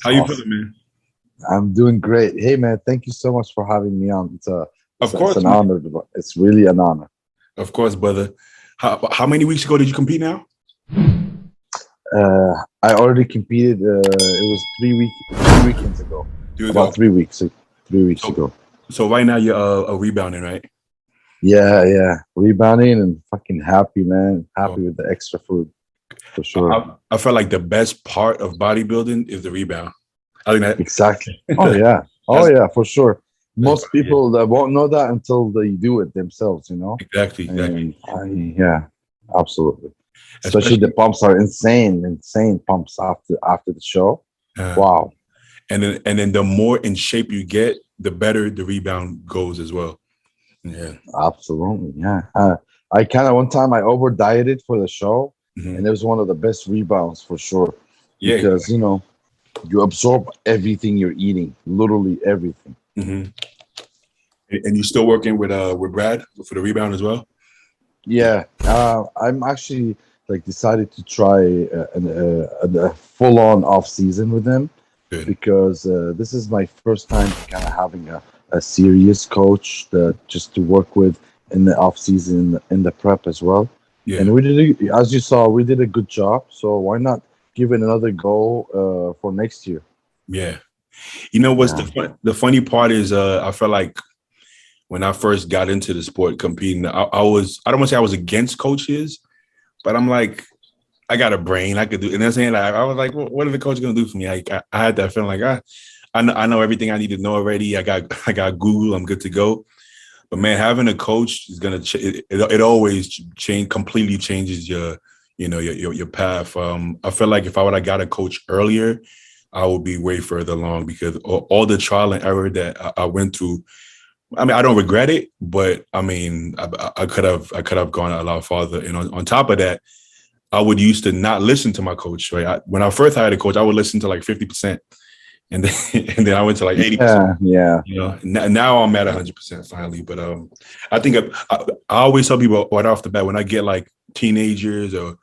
That's How you feeling, awesome. man? I'm doing great. Hey, man, thank you so much for having me on. Of It's course, an man. honor. It's really an honor. Of course, brother. How many weeks ago did you compete now? I already competed. It was 3 weekends ago. You About go. 3 weeks. 3 weeks So, ago. so right now you're rebounding, right? Yeah, yeah. Rebounding and fucking happy, man. Oh, Happy with the extra food for I, sure. I feel like the best part of bodybuilding is the rebound. I think Exactly. Oh that yeah. Oh that's yeah, for sure. that's Most yeah, people that won't know that until they do it themselves. exactly. Yeah, absolutely. Especially the Especially, pumps are insane pumps after the show. uh, Wow. and then the more in shape you get, the better the rebound goes as well. Yeah. Absolutely. Yeah. I kind of one time I over dieted for the show, Hmm. and it was one of the best rebounds for sure Yeah. because you absorb everything you're eating, literally everything. Hmm. And you still working with Brad for the rebound as well? Yeah. Yeah. I'm actually like decided to try a full on off season with him Good. because this is my first time kind of having a serious coach that just to work with in the off season in the prep as well. Yeah. And as you saw, we did a good job. So why not give it another go for next year? Yeah. You know what's Yeah. the funny part is I felt like when I first got into the sport competing, I don't want to say I was against coaches, but I'm like, I got a brain. I could do, and I'm saying like I was like, what are the coach gonna do for me? Like I had that feeling like I know everything I need to know already. I got Google. I'm good to go. But man, having a coach is gonna it always completely changes your path. I feel like if I would have got a coach earlier, I would be way further along because all the trial and error that I went through. I mean, I don't regret it, but I mean, I could have gone a lot farther. And on top of that, I would used to not listen to my coach. Right, when I first hired a coach, I would listen to like 50%, and then and then I went to like 80%. Yeah. Yeah. Now I'm at 100% finally. But I think I always tell people right off the bat when I get like teenagers or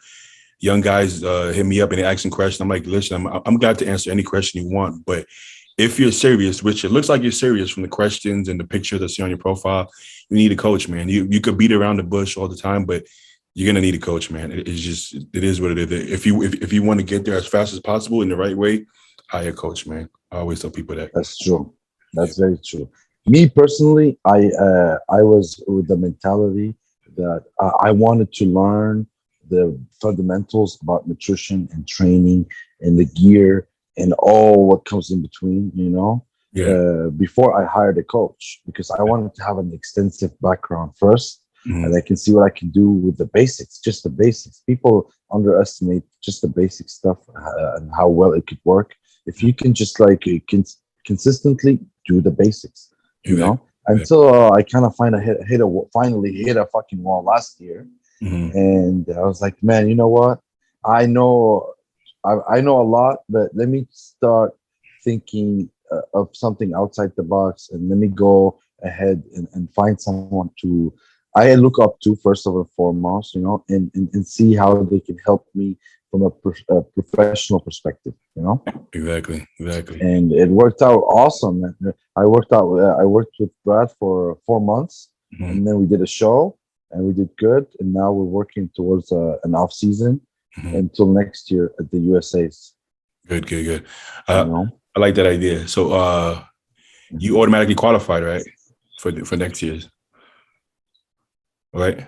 young guys hit me up and they asking questions, I'm like, listen, I'm glad to answer any question you want, but if you're serious, which it looks like you're serious from the questions and the picture that's on your profile, you need a coach, man. You could beat around the bush all the time, but you're gonna need a coach, man. It is what it is. If you want to get there as fast as possible in the right way, hire a coach, man. I always tell people that. That's true. Yeah. That's very true. Me personally, I was with the mentality that I wanted to learn the fundamentals about nutrition and training and the gear and all what comes in between, Yeah. before I hired a coach because I wanted to have an extensive background first and Mhm. I can see what I can do with the basics, just the basics. People underestimate just the basic stuff and how well it could work if you can just like consistently do the basics, Exactly. until I kind of finally hit a fucking wall last year, Mhm. and I was like, man, you know what? I know, I know a lot, but let me start thinking of something outside the box, and let me go ahead and find someone to I look up to first and foremost, and see how they can help me from a professional perspective, Exactly. and it worked out awesome. I worked with Brad for 4 months, Mhm. and then we did a show, and we did good. And now we're working towards an off season Mhm. until next year at the USA's. Good. You Uh, know, I like that idea. So you Mhm. automatically qualified, right? For next year's, right?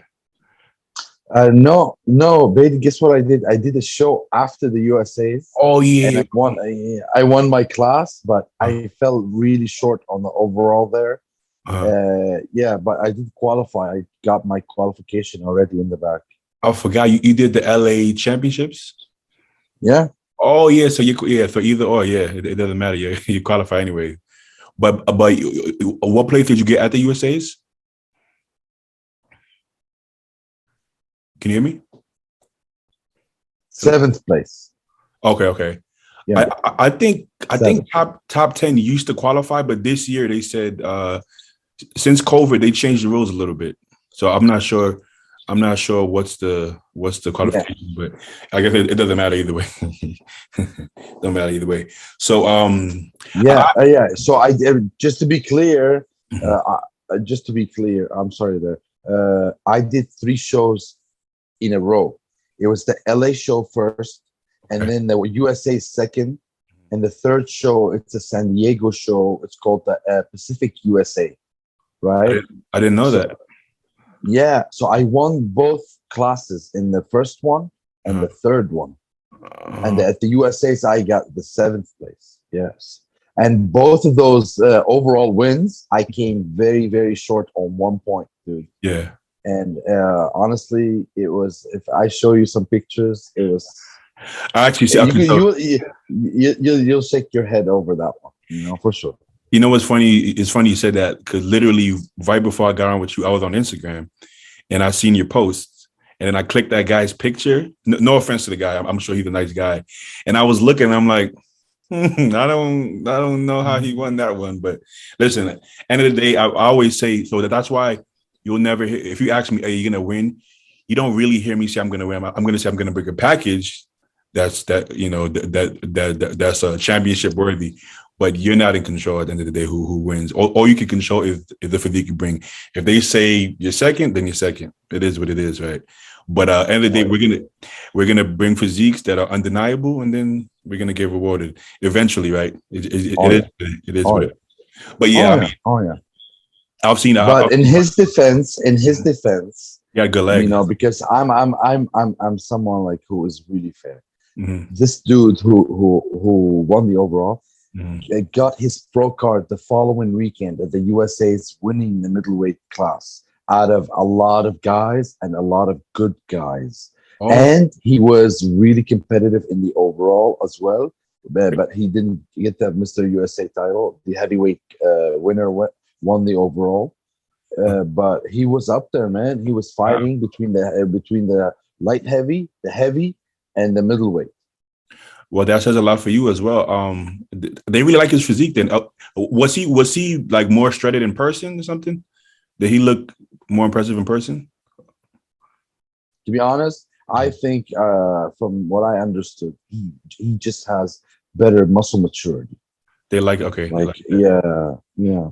No, no, baby. Guess what I did? I did a show after the USA's, Oh and yeah. I won. I won my class, but I fell really short on the overall there. Uh, Yeah, but I did qualify. I got my qualification already in the back. I forgot you did the LA championships. Yeah. Oh yeah, so for either or, yeah, it doesn't matter. You qualify anyway. But what place did you get at the USA's? Can you hear me? Hello? Seventh place. Okay. Yeah, I think seventh. top 10 used to qualify, but this year they said since COVID they changed the rules a little bit. So I'm not sure. I'm not sure what's the Yeah, qualification, but I guess it doesn't matter either way. Don't matter either way. So yeah. So just to be clear, mhm. just to be clear, I'm sorry there. I did 3 shows in a row. It was the LA show first, and Okay. then the USA second, and the third show it's a San Diego show. It's called the Pacific USA, right? I didn't know So that. yeah, so I won both classes in the first one and Uh, the third one. And uh, at the USA's, I got the 7th place. Yes. And both of those overall wins, I came very, very short on 1 point, dude. yeah. And honestly, it was. If I show you some pictures, it was. I actually see. You Okay, can so you'll shake your head over that one, for sure. you know what's funny? It's funny you said that because literally right before I got on with you, I was on Instagram and I seen your posts. And then I clicked that guy's picture. No offense to the guy. I'm sure he's a nice guy. And I was looking, I'm like, I don't know how he won that one. But listen, end of the day, I always say so that's why you'll never hear, if you ask me, are you gonna win? You don't really hear me say I'm gonna win. I'm gonna say I'm gonna bring a package that's a championship worthy. But you're not in control at the end of the day who wins. All you can control is the physique you bring. If they say you're second, then you're second. It is what it is, right? But end of the Oh day, yeah. we're gonna bring physiques that are undeniable, and then we're gonna get rewarded eventually, right? Oh yeah. It is Oh what yeah. it is. But yeah, Oh I yeah. mean, Oh yeah. I've seen But in his defense, you got good legs. because I'm someone like who is really fair. Mm-hmm. This dude who won the overall Mm-hmm. got his pro card the following weekend at the USA's winning the middleweight class out of a lot of guys and a lot of good guys. Oh, And he was really competitive in the overall as well, but he didn't get the Mr. USA title. The heavyweight winner won the overall, but he was up there, man. He was wow. fighting between the light heavy, the heavy, and the middleweight. Well, that says a lot for you as well. They really like his physique. Then was he like more shredded in person or something? Did he look more impressive in person? To be honest, I Mhm. think from what I understood, he just has better muscle maturity. They like okay. They Like like that. yeah,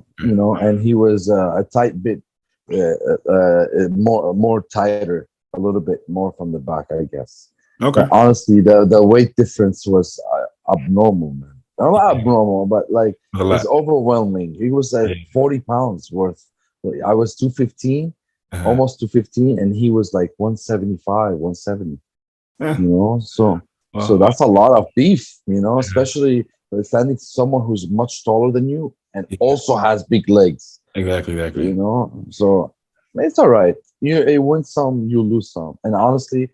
Okay. and he was a tight bit more tighter, a little bit more from the back, I guess. But Okay. honestly, the weight difference was abnormal, man. Not Yeah, abnormal, but like a it's lot. overwhelming. He was at Yeah. 40 pounds worth. I was 215, Uh-huh. almost 215, and he was like 175, 170. Yeah. So Well, that's a lot of beef, especially standing to someone who's much taller than you and yeah, also has big legs, exactly. Exactly. so it's all right. You win some, you lose some, and honestly,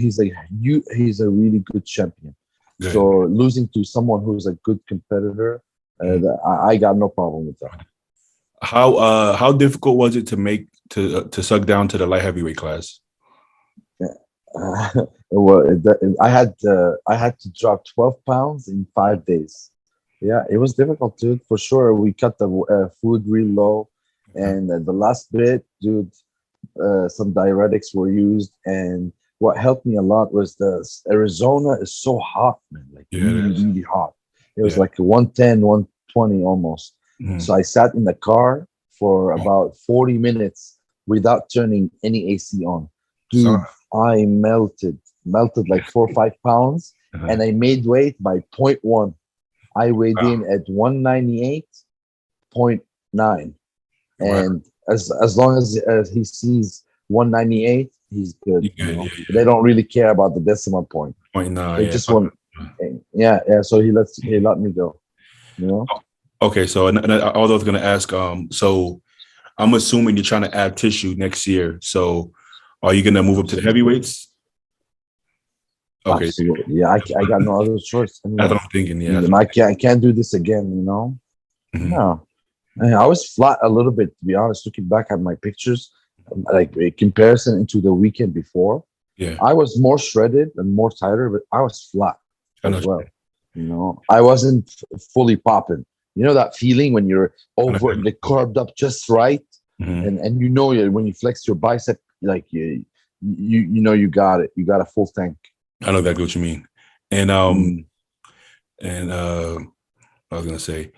he's a really good champion. Good. So losing to someone who's a good competitor, Mhm. I got no problem with that. How difficult was it to make to suck down to the light heavyweight class? Well, I had to drop 12 pounds in 5 days. Yeah, it was difficult, dude, for sure. We cut the food real low, and the last bit, dude, some diuretics were used, and what helped me a lot was the Arizona is so hot, man, like Yeah, it really, is. really hot. It was Yeah. like 110, 120 almost. So Mhm. I sat in the car for about 40 minutes without turning any AC on. So Dude, I melted like 4 or 5 pounds, uh-huh. and I made weight by point 0.1. I weighed Wow. in at 198.9, Wow. and as long as he sees 198, he's good. You good. Yeah. They don't really care about the decimal point. Point nine. They Yeah. just want, yeah. So he let me go. You know, Okay. So although I was gonna ask, so I'm assuming you're trying to add tissue next year. So are you gonna move up to the absolutely, heavyweights? Okay. absolutely. Yeah, I got no other choice. That's what I'm thinking. Yeah. I can't do this again. Mhm. No. I was flat a little bit, to be honest. Looking back at my pictures, like a comparison into the weekend before, Yeah. I was more shredded and more tighter, but I was flat I know. as well. I wasn't fully popping. You know that feeling when you're over the carved up just right, Mhm. and when you flex your bicep, like you got it. You got a full tank. I know exactly what you mean. And Mm. I was gonna say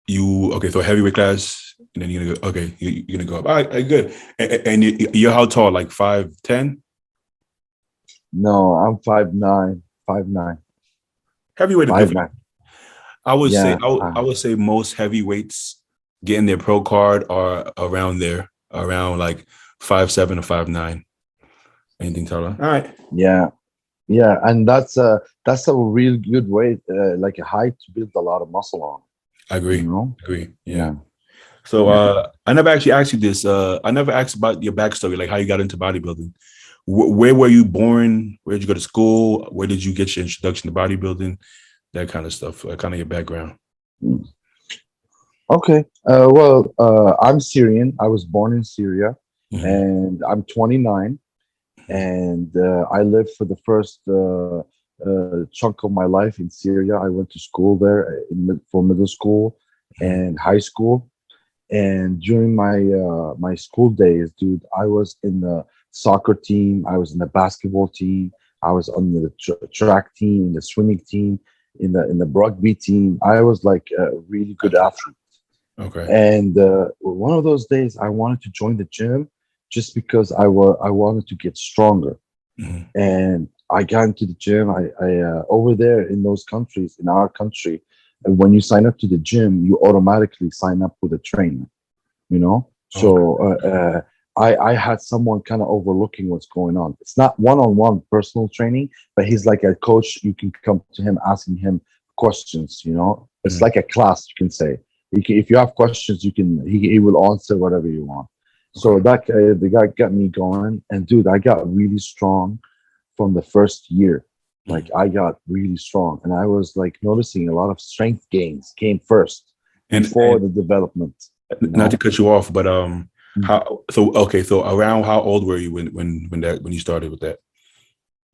you okay. So heavyweight class, and then you're gonna go. Okay, you're gonna go up. All right, good. And you're how tall? Like 5'10"? No, I'm 5'9", 5'9", Heavyweight is good. 5'9". I would say Yeah. I would say most heavyweights getting their pro card are around there, around like 5'7" or 5'9". Anything taller. All right. Yeah. Yeah, and that's a real good way, like a height to build a lot of muscle on. I You agree. know? Agree. Yeah. Yeah. So Yeah. I never actually asked you this. I never asked about your backstory, like how you got into bodybuilding. Where were you born? Where did you go to school? Where did you get your introduction to bodybuilding? That kind of stuff, kind of your background. Mm. Okay. Well, I'm Syrian. I was born in Syria, Mm-hmm. and I'm 29, and I lived for the first chunk of my life in Syria. I went to school there for middle school Mm-hmm. and high school. And during my school days, dude, I was in the soccer team. I was in the basketball team. I was on the track team, the swimming team, in the rugby team. I was like a really good athlete. Okay. And one of those days, I wanted to join the gym just because I wanted to get stronger. Mm-hmm. And I got into the gym. I over there in those countries, in our country, when you sign up to the gym, you automatically sign up with a trainer. You know, so Okay. I had someone kind of overlooking what's going on. It's not one-on-one personal training, but he's like a coach. You can come to him asking him questions. You know, it's Mm-hmm. like a class. You can say if you have questions, you can he will answer whatever you want. So Okay. that guy, the guy got me going, and dude, I got really strong from the first year. Like Mm-hmm. I got really strong, and I was like noticing a lot of strength gains came first before And the development. You not to know. cut you off, but Mm. how? So okay, so around how old were you when you started with that?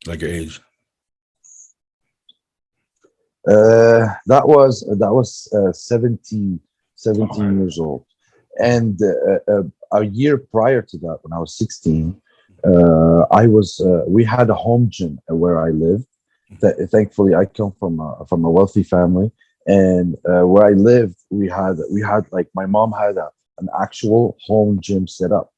Like your age? That was 17 Oh, years old, and a year prior to that, when I was 16, I was we had a home gym where I lived. Thankfully, I come from a wealthy family, and where I lived, we had like my mom had an actual home gym set up.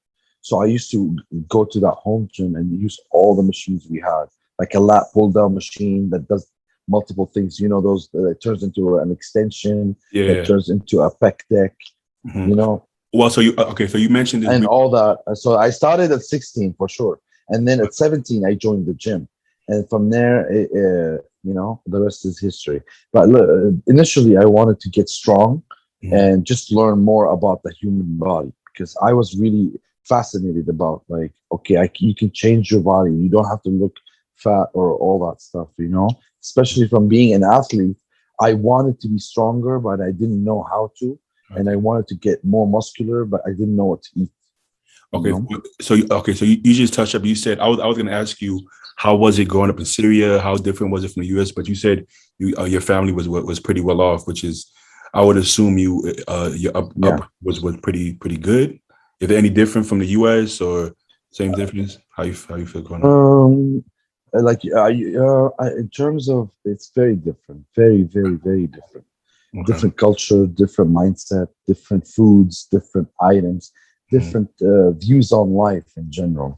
So I used to go to that home gym and use all the machines we had, like a lat pull down machine that does multiple things. You know, those that turns into an extension, that yeah. turns into a pec deck. Hmm. You know, Well, so you okay? So you mentioned this and brief. all that. So I started at 16 for sure, and then at 17 I joined the gym, and from there, the rest is history. But look, initially I wanted to get strong Mhm. and just learn more about the human body because I was really fascinated about like, okay, you can change your body. You don't have to look fat or all that stuff. Especially from being an athlete, I wanted to be stronger, but I didn't know how to, and I Okay. wanted to get more muscular, but I didn't know what to eat. You Okay. know? So okay. So you just touched up. You said I was going to ask you how was it growing up in Syria? How different was it from the U.S.? But you said your family was pretty well off, which is I would assume your up Yeah. was pretty good. Is it any different from the U.S. or same difference? How you feel growing up? Um, in terms of, it's very different, very, very, very different. Okay. Different culture, different mindset, different foods, different items, Mhm. different views on life in general.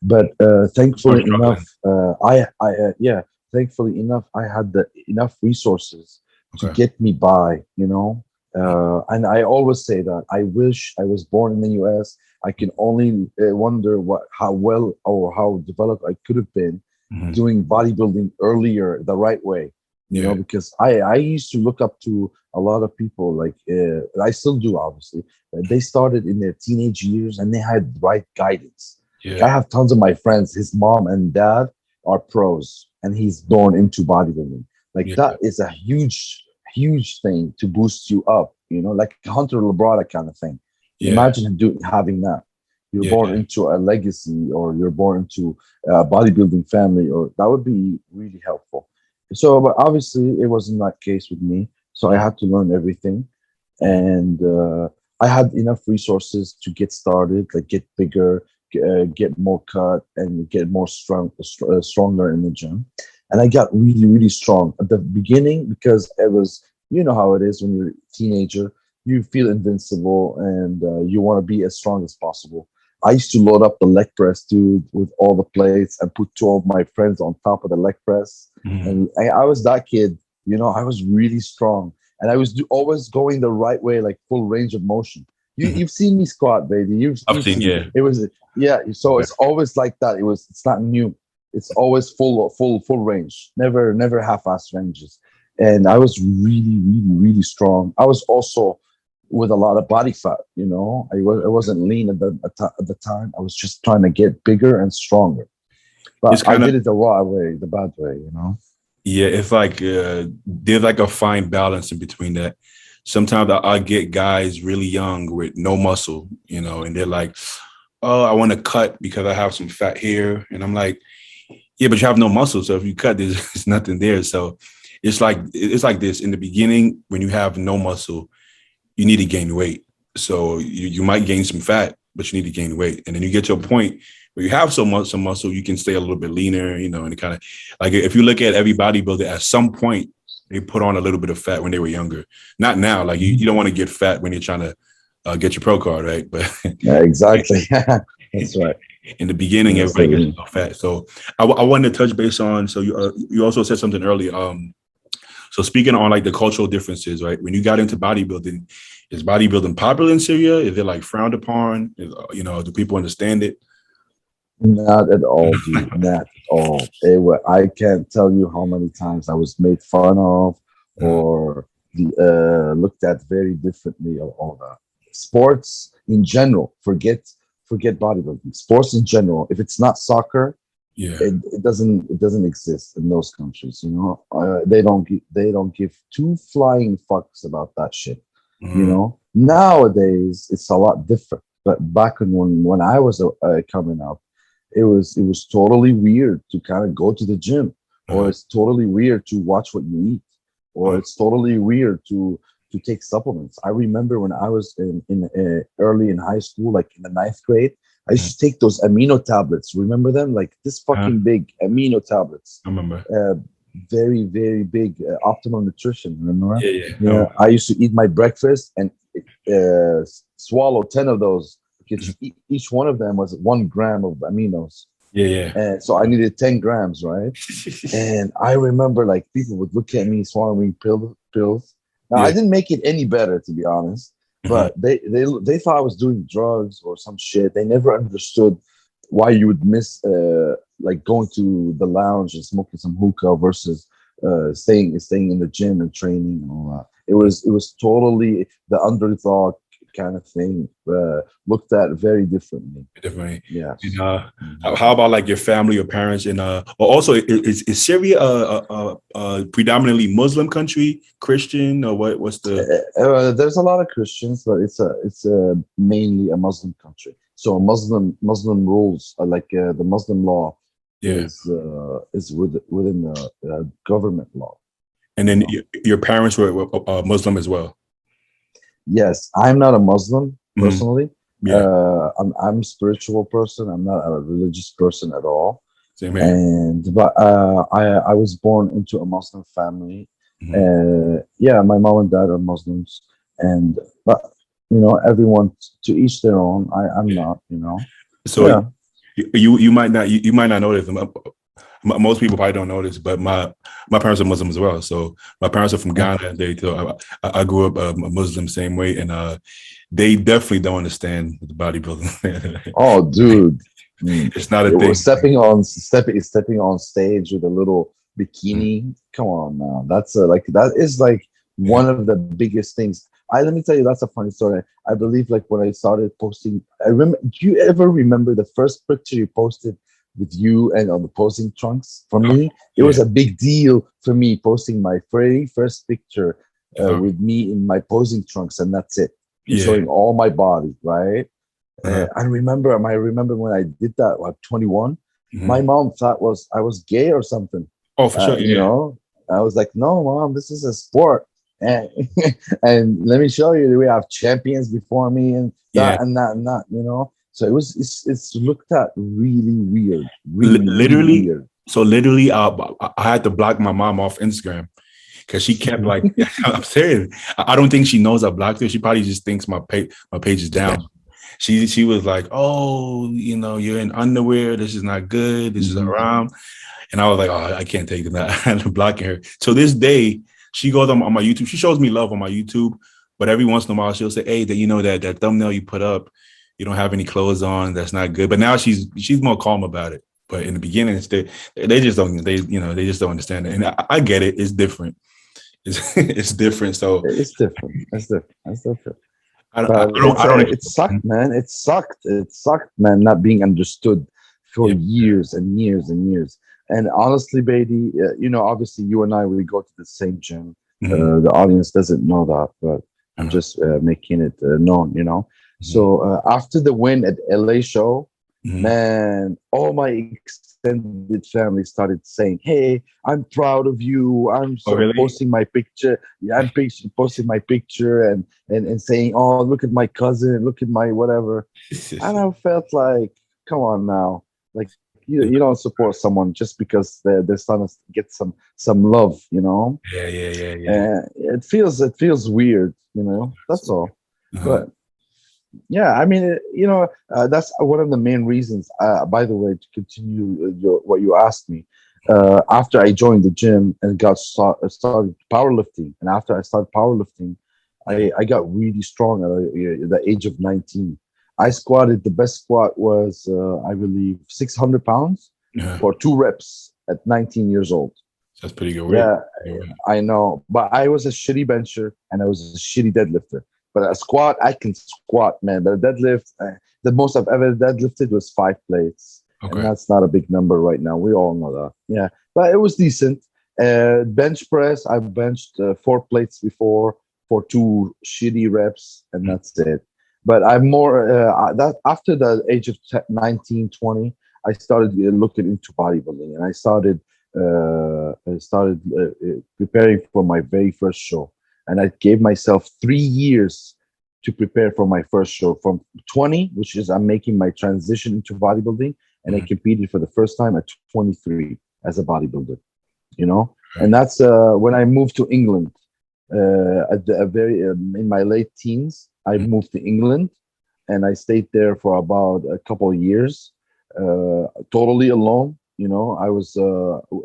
But I'm thankfully enough, struggling. yeah, thankfully enough, I had enough resources to Okay. get me by. And I always say that I wish I was born in the U.S. I can only wonder how well or how developed I could have been Mhm. doing bodybuilding earlier the right way. Yeah. Because I used to look up to a lot of people, like I still do, obviously. They started in their teenage years and they had right guidance. Like I Yeah. have tons of my friends, his mom and dad are pros, and he's born into bodybuilding. Like Yeah. that is a huge, huge thing to boost you up. Like Hunter Labrada kind of thing. Yeah. Imagine having that. You're Yeah. born into a legacy, or you're born into a bodybuilding family, or that would be really helpful. So, but obviously, it wasn't that case with me. So I Mhm. had to learn everything, Mhm. and I had enough resources to get started, like get bigger, get more cut and get more stronger in the gym. And I got really, really strong at the beginning because it was, you know how it is when you're a teenager. You feel invincible and you want to be as strong as possible. I used to load up the leg press, dude, with all the plates and put two of my friends on top of the leg press. Mhm. And I was that kid, you know, I was really strong. And I was always going the right way, like full range of motion. Mhm. You've seen me squat, baby. I've You've seen, seen yeah. it was yeah. So Yeah. it's always like that. It's not new. It's always full range. Never half-ass ranges. And I was really really really strong. I was also with a lot of body fat. You know, I wasn't lean at the time. I was just trying to get bigger and stronger. But It's I kind of, did it the raw way, the bad way. You know. yeah, it's like there's like a fine balance in between that. Sometimes I get guys really young with no muscle, you know, and they're like, oh, I want to cut because I have some fat here. And I'm like, yeah, but you have no muscle. So if you cut, there's nothing there. So it's like this in the beginning when you have no muscle, you need to gain weight. So you might gain some fat, but you need to gain weight. And then you get to a point where you have so much some muscle, you can stay a little bit leaner, you know, and kind of like if you look at every bodybuilder, at some point they put on a little bit of fat when they were younger. Not now. Like you don't want to get fat when you're trying to get your pro card, right? But Yeah, exactly. That's right. in the beginning, Yes, I everybody gets mean, so fat. So I wanted to touch base on. So you also said something earlier. So speaking on like the cultural differences, right? When you got into bodybuilding, is bodybuilding popular in Syria? Is it like frowned upon? You know, do people understand it? not at all, dude. Not at all. I can't tell you how many times I was made fun of or looked at very differently or all that. Sports in general, forget bodybuilding. Sports in general, if it's not soccer, Yeah. it doesn't exist in those countries. You know, they don't give two flying fucks about that shit. You Mhm. know, nowadays it's a lot different. But back when I was coming up, it was totally weird to kind of go to the gym, or Uh, it's totally weird to watch what you eat, or uh, it's totally weird to take supplements. I remember when I was in early in high school, like in the ninth grade, I mhm. used to take those amino tablets. Remember them? Like this Uh, fucking big amino tablets. I remember. Uh, very, very big optimal nutrition. Remember? Yeah, yeah. Yeah, Oh, I used to eat my breakfast and swallow 10 of those mhm. because each one of them was 1 gram of aminos. Yeah, yeah. And so I needed 10 grams, right? And I remember like people would look at me swallowing pills. Now I Yeah. didn't make it any better, to be honest, Mhm. but they thought I was doing drugs or some shit. They never understood why you would miss like going to the lounge and smoking some hookah versus staying in the gym and training and all that. It was totally the underdog kind of thing, looked at very differently. Definitely. Yes. And Mhm. how about like your family or parents? And or also is Syria a predominantly Muslim country, Christian, or what? What's the? There's a lot of Christians, but it's mainly a Muslim country. So Muslim rules, the Muslim law, Yeah. is within the government law. And You then know. your parents were Muslim as well. Yes, I'm not a Muslim Mhm. personally. Yeah. I'm a spiritual person. I'm not a religious person at all. Same here. And but I was born into a Muslim family. Mhm. Yeah, my mom and dad are Muslims, and but everyone to each their own. I'm Yeah. not, you know. So Yeah. you might not you might not know this. Most people probably don't know this, but my parents are Muslim as well. So my parents are from Oh, Ghana. I grew up a Muslim same way, and they definitely don't understand the bodybuilding. oh, dude. Mm. It's not a It was thing. stepping on stage with a little Mm. bikini. Come on now. That is like Yeah. one of the biggest things. Let me tell you, that's a funny story. I believe like when I started posting, I remember. Do you ever remember the first picture you posted with you and on the posing trunks? For Oh, me, it was yeah. a big deal for me posting my very first picture Uh, with me in my posing trunks, and that's it, and yeah. showing all my body, right? Uh, I remember when I did that, like 21. My mhm. mom thought I was gay or something. Oh, for sure. You Yeah. know, I was like, no, mom, this is a sport, and and let me show you, we have champions before me, and Yeah. that and that and that. You know, So it's looked at really weird, really, really Literally, weird. so literally, I had to block my mom off Instagram because she kept like, I'm serious. I don't think she knows I blocked her. She probably just thinks my page is down. She was like, oh, you know, you're in underwear. This is not good. This is Mhm. around. And I was like, oh, I can't take that. I ended up blocking her. So this day, she goes on my YouTube. She shows me love on my YouTube, but every once in a while she'll say, hey, that you know that thumbnail you put up, you don't have any clothes on. That's not good. But now she's more calm about it. But in the beginning, they just don't they just don't understand it. And I get it. It's different. It's different. So It's different. It's different. It's different. I, I But don't I don't it sucked, man. It sucked. It sucked, man, not being understood for yeah. years and years and years. And honestly, Beatty, obviously you and I, we go to the same gym. Mm-hmm. The audience doesn't know that, but I'm Uh-huh. just making it known. Mm-hmm. So after the win at LA show, Mm-hmm. man, all my extended family started saying, "Hey, I'm proud of you. I'm Oh, really? posting my picture. Yeah, posting my picture and saying, oh, look at my cousin, look at my whatever." And I felt like, come on now, like you don't support someone just because their son gets some love. Yeah, yeah, yeah, yeah. And it feels weird. That's all. Uh-huh. But yeah, I mean, that's one of the main reasons. By the way, to continue what you asked me, after I joined the gym and started powerlifting, and after I started powerlifting, I got really strong at the age of 19. I squatted. The best squat was, I believe, 600 pounds Uh-huh. for 2 reps at 19 years old. That's pretty good weight. Yeah, I know. But I was a shitty bencher and I was a shitty deadlifter. But a squat, I can squat, man. But a deadlift, the most I've ever deadlifted was 5 plates. And Okay. that's not a big number right now. We all know that. Yeah. But it was decent. Bench press, I've benched 4 plates before for 2 shitty reps, and that's it. But I'm more, that after the age of 19, 20, I started looking into bodybuilding and I started preparing for my very first show, and I gave myself 3 years to prepare for my first show. From 20, which is I'm making my transition into bodybuilding, and I Mhm. competed for the first time at 23 as a bodybuilder. You know, Okay. and that's when I moved to England. At the a very In my late teens, I Mhm. moved to England, and I stayed there for about a couple of years, totally alone. I was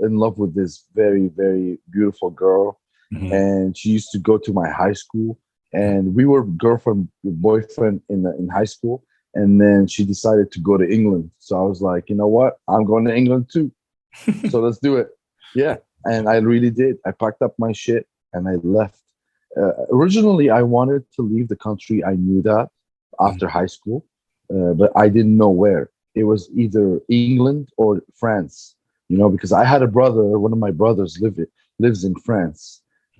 in love with this very, very beautiful girl, Mhm. and she used to go to my high school, and we were girlfriend boyfriend in high school. And then she decided to go to England, so I was like, you know what, I'm going to England too, so let's do it. Yeah, and I really did. I packed up my shit and I left. Originally, I wanted to leave the country. I knew that Mhm. after high school, but I didn't know where. It was either England or France, because I had a brother. One of my brothers lives in France.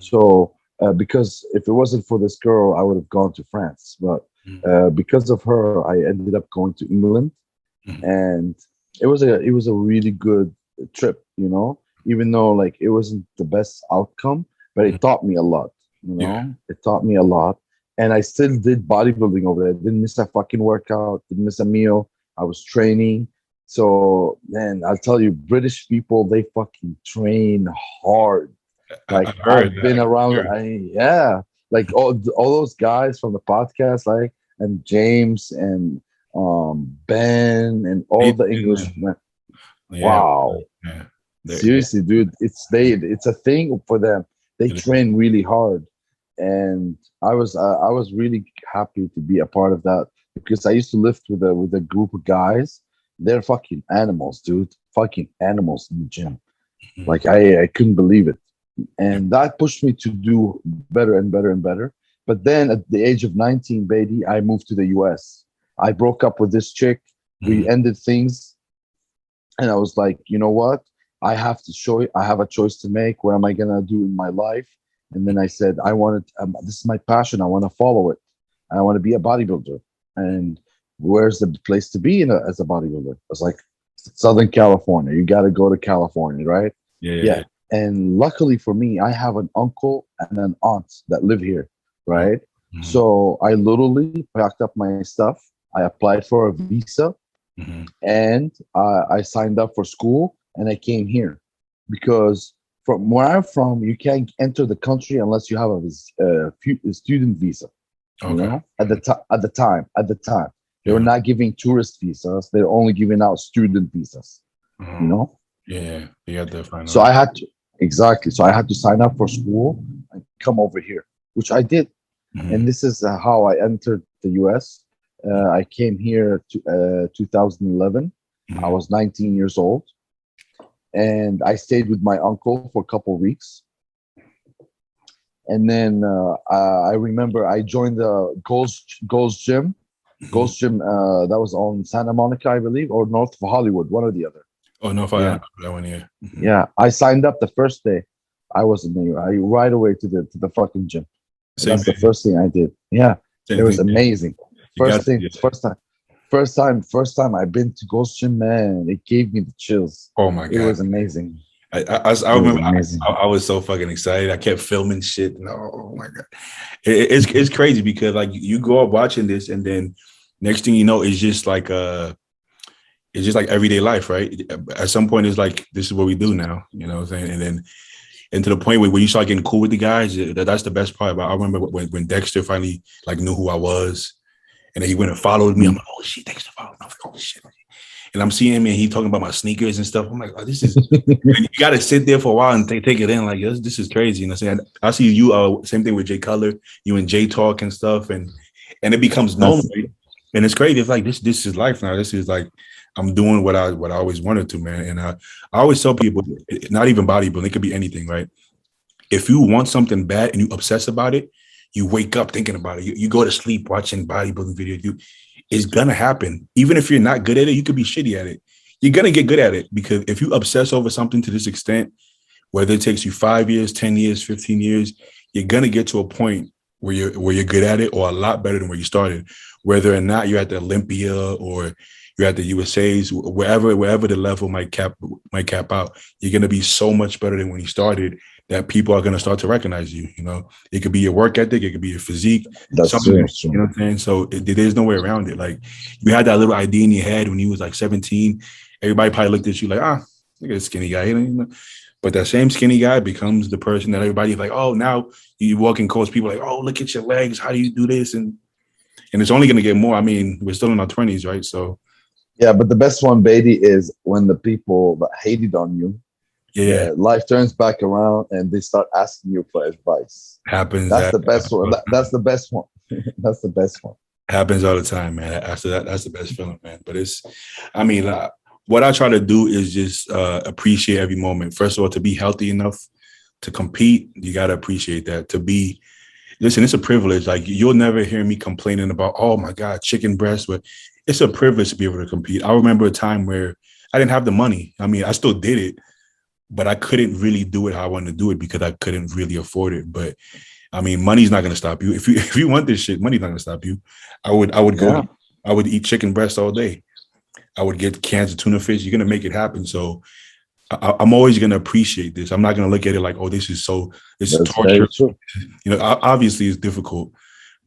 So, because if it wasn't for this girl, I would have gone to France. But Mhm. because of her, I ended up going to England, Mhm. and it was a really good trip, even though like it wasn't the best outcome, but Mhm. it taught me a lot. Yeah. It taught me a lot, and I still did bodybuilding over there. Didn't miss a fucking workout, didn't miss a meal. I was training. So man, I'll tell you, British people, they fucking train hard. I Like heard I've been that. around, Heard. yeah, like all those guys from the podcast, like, and James and Ben and all the Nathan, Englishmen. yeah. Wow, Yeah. They're, seriously, dude, it's a thing for them. They it is. train really hard, and I was really happy to be a part of that because I used to lift with a group of guys. They're fucking animals, dude. Fucking animals in the gym. Mhm. Like I couldn't believe it, Yeah. and that pushed me to do better and better and better. But then at the age of 19, baby, I moved to the US. I broke up with this chick. We Mhm. ended things, and I was like, you know what? I have a choice to make. What am I gonna do in my life? And then I said, I wanted. This is my passion. I want to follow it. I want to be a bodybuilder. And where's the place to be as a bodybuilder? I was like, Southern California. You got to go to California, right? Yeah. Yeah. Yeah. And luckily for me, I have an uncle and an aunt that live here, Yeah. right? Mhm. So I literally packed up my stuff. I applied for a visa, Mm-hmm. and I signed up for school, and I came here because from where I'm from, you can't enter the country unless you have a student visa. You Okay. know, at the time, they were Yeah. not giving tourist visas; they're only giving out student visas. You Uh-huh. know, Yeah. You had to find so out. I had to exactly. So I had to sign up for school and come over here, which I did, and Mm-hmm. this is how I entered the U.S. I came here to 2011. I Mm-hmm. was 19 years old, and I stayed with my uncle for a couple of weeks. And then I remember I joined the Gold's Gym. Mm-hmm. Gold's Gym that was on Santa Monica, I believe, or north of Hollywood, one or the other. Oh no, if I Yeah, know that one, yeah. Mm-hmm. yeah. I signed up the first day. I was in the I right away to the fucking gym. And Same that's the thing. first thing I did. Yeah, it Same was thing. amazing. You got to do that. First time I've been to Ghost Gym, man. It gave me the chills. Oh my It God. was amazing. I It was remember amazing. I was so fucking excited. I kept filming shit. And, oh my God. It's crazy because like you go up watching this and then next thing you know, it's just like everyday life, right? At some point, it's like this is what we do now, you know what I'm saying? And then and to the point where you start getting cool with the guys, that's the best part. But I remember when Dexter finally like knew who I was, and then he went and followed me. I'm Mm. like, oh shit, Dexter followed me. I'm like, oh shit. And I'm seeing him and he talking about my sneakers and stuff. I'm like, oh, this is. And you got to sit there for a while and take it in. Like this is crazy. You know what I'm saying? I see you. Same thing with Jay Cutler. You and Jay talk and stuff, and it becomes normal. That's Right? And it's crazy. It's like this is life now. This is like I'm doing what I always wanted to, man. And I always tell people, not even bodybuilding, it could be anything, right? If you want something bad and you obsess about it, you wake up thinking about it. You go to sleep watching bodybuilding videos. It's gonna happen. Even if you're not good at it, you could be shitty at it. You're gonna get good at it because if you obsess over something to this extent, whether it takes you 5 years, 10 years, 15 years, you're gonna get to a point where you're good at it or a lot better than where you started. Whether or not you're at the Olympia or you're at the USA's, wherever the level might cap out, you're gonna be so much better than when you started that people are gonna start to recognize you. You know, it could be your work ethic, it could be your physique, something. true. You know what I'm saying? So there's no way around it. Like you had that little idea in your head when you was like 17. Everybody probably looked at you like, look at this skinny guy. You know? But that same skinny guy becomes the person that everybody's like, oh, now you walk in coach, people are like, oh, look at your legs. How do you do this? And it's only going to get more. I mean, we're still in our 20s, right? So Yeah, but the best one, Beatty, is when the people that hated on you, yeah, life turns back around and they start asking you for advice. happens. That's the best one. That's the best one. That's the best one. Happens all the time, man. After that, that's the best feeling, man. But I mean, what I try to do is just appreciate every moment. First of all, to be healthy enough to compete, you got to appreciate that. Listen, it's a privilege. Like you'll never hear me complaining about, oh my God, chicken breast, but it's a privilege to be able to compete. I remember a time where I didn't have the money. I mean, I still did it, but I couldn't really do it how I wanted to do it because I couldn't really afford it. But I mean, money's not going to stop you. If you want this shit, money's not going to stop you. I would Yeah, I would eat chicken breast all day. I would get cans of tuna fish. You're going to make it happen. So I'm always going to appreciate this. I'm not going to look at it like, oh, this is that's torture. very true. You know, obviously it's difficult,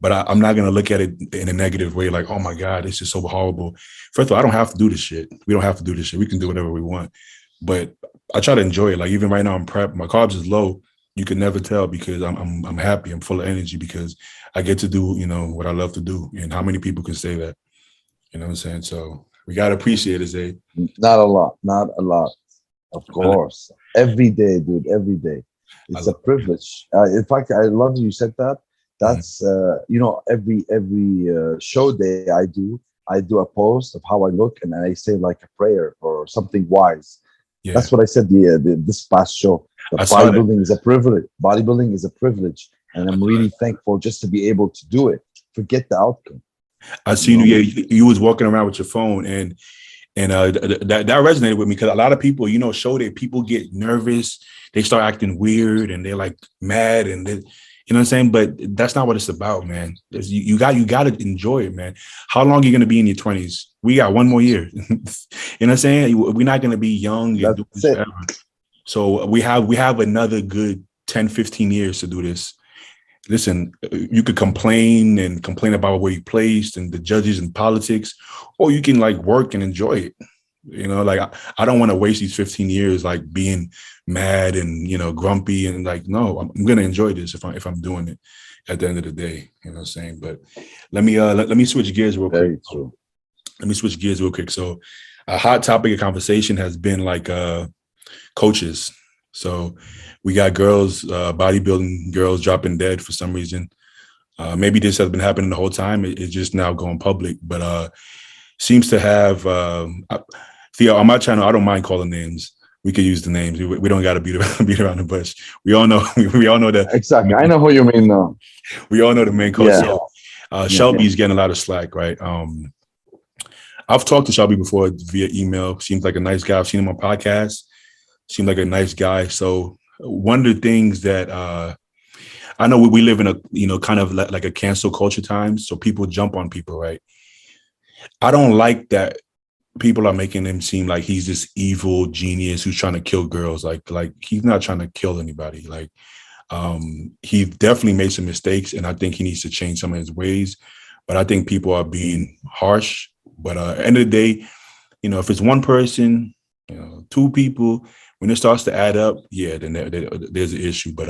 but I'm not going to look at it in a negative way. Like, oh my God, this is so horrible. First of all, I don't have to do this shit. We don't have to do this shit. We can do whatever we want. But I try to enjoy it. Like even right now, I'm prep. My carbs is low. You can never tell because I'm happy. I'm full of energy because I get to do, you know, what I love to do. And how many people can say that? You know what I'm saying? So we got to appreciate it, Zay. Not a lot. Not a lot. Of course. Every day, dude. Every day. I It's a love privilege. In fact, I love you said that. it. That's every show day I do a post of how I look and I say like a prayer or something wise. Yeah, That's what I said this past show. The I saw that. bodybuilding is a privilege. Bodybuilding is a privilege, and I I'm saw really that. thankful just to be able to do it. Forget the outcome, I you seen you. know. Yeah, you was walking around with your phone, and that resonated with me because a lot of people, you know, show that people get nervous, they start acting weird, and they're like mad, and you know what I'm saying. But that's not what it's about, man. You got to enjoy it, man. How long are you gonna be in your 20s? We got one more year. You know what I'm saying? We're not gonna be young and do That's this it. forever. So we have another good 10, 15 years to do this. listen, you could complain about where you placed and the judges and politics, or you can like work and enjoy it. Like I don't want to waste these 15 years like being mad and grumpy and like, no, I'm gonna enjoy this if I'm doing it at the end of the day. You know what I'm saying? But let me switch gears real quick. Very true. Let me switch gears real quick. So a hot topic of conversation has been like coaches. So we got girls, bodybuilding girls dropping dead for some reason. Maybe this has been happening the whole time. It's just now going public, but seems to have. Theo, on my channel, I don't mind calling names. We could use the names. We don't got to beat around the bush. We all know. We all know that. Exactly. I know who you mean now. We all know the main coach. Yeah. So Shelby's getting a lot of slack, right? I've talked to Shelby before via email. Seems like a nice guy. I've seen him on podcasts. Seems like a nice guy. So one of the things that I know we live in a kind of like a cancel culture times. So people jump on people, right? I don't like that people are making him seem like he's this evil genius who's trying to kill girls. Like he's not trying to kill anybody. Like he definitely made some mistakes, and I think he needs to change some of his ways. But I think people are being harsh. But at the end of the day, if it's one person, two people, when it starts to add up, yeah, then there's an issue. But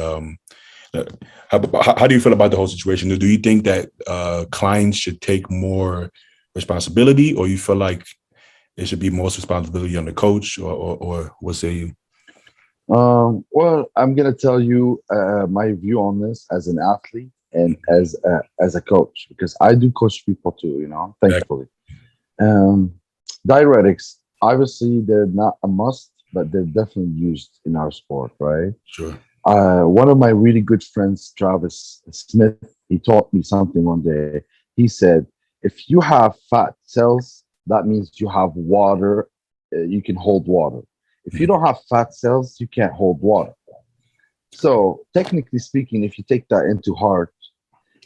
how do you feel about the whole situation? Do you think that clients should take more responsibility, or you feel like it should be most responsibility on the coach, or what say you? Well, I'm gonna tell you my view on this as an athlete and as a coach, because I do coach people too. Thankfully. Diuretics, obviously, they're not a must, but they're definitely used in our sport, right? Sure. One of my really good friends, Travis Smith, he taught me something one day. He said, if you have fat cells, that means you have water. You can hold water. If you don't have fat cells, you can't hold water. So technically speaking, if you take that into heart,